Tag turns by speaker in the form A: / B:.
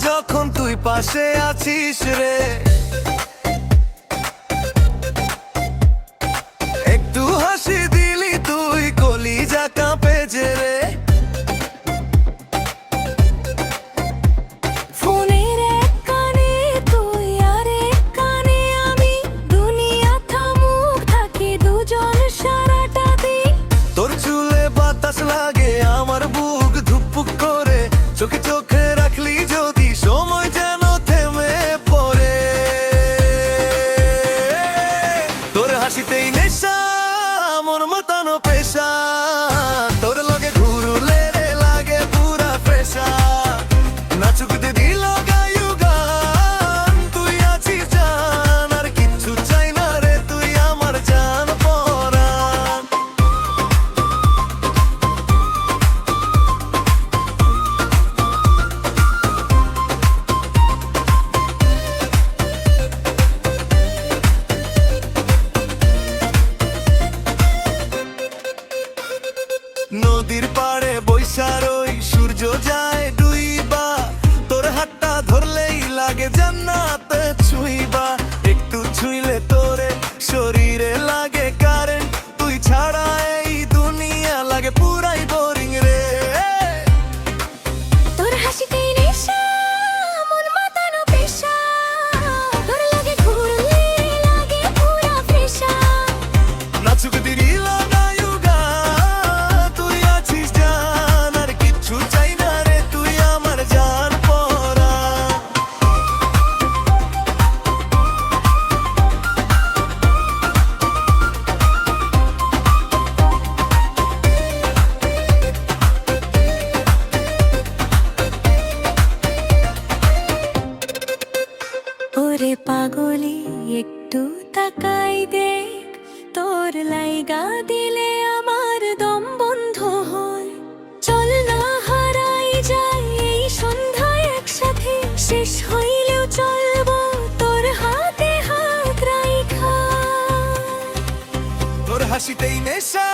A: যখন তুই পাশে আছিস রে। একটু হাসি দিলি তুই কলিজা কাঁপে যে রে।
B: ফোনের এক কানে তুই আর এক কানে আমি, দুনিয়া থামুক থাকি দুজন সারাটা দিন।
A: তোর চুলে বাতাস লাগে আমার বুক ধুকপুক করে, চোখে চোখে রাখলি যদি সময় যেন থেমে পড়ে। তোর হাসিতেই নেশা মন মাতানো পেশা, তোর লগে ঘুরলে রে লাগে পুরা ফ্রেশা। নাচুকতে দিল গায়ু গান, তুই আছিস জান আর কিচ্ছু চাই না রে, তুই আমার জান পরাণ। নদীর পাড়ে বৈশার ওই সূর্য যায় ডুইবা, তোর হাতটা ধরলেই লাগে জান্নাতে ছুঁইবা। একটু ছুঁইলে তোরে শরীরে লাগে কারেন্ট, তুই ছাড়া এই দুনিয়া লাগে পুরাই বোরিং রে।
B: তোর হাসিতেই নেশা মন মাতানো পেশা, তোর লাগে ঘুরলে লাগে পুরা ফ্রেশা।
A: নাচুক দিল গায়ু গান, তুই আছিস জান আর কিচ্ছু চাই না রে, তুই আমার জান পরাণ।
B: ওরে পাগলি একটু তাকাই দেখ, তোর লাইগা দিলে আমার দম বন্ধ হয়। চল না হারাই যাই এই সন্ধ্যায় একসাথে, শেষ হইলেও চলবো তোর হাতে হাত রাইখা।
A: তোর হাসিতেই নেশা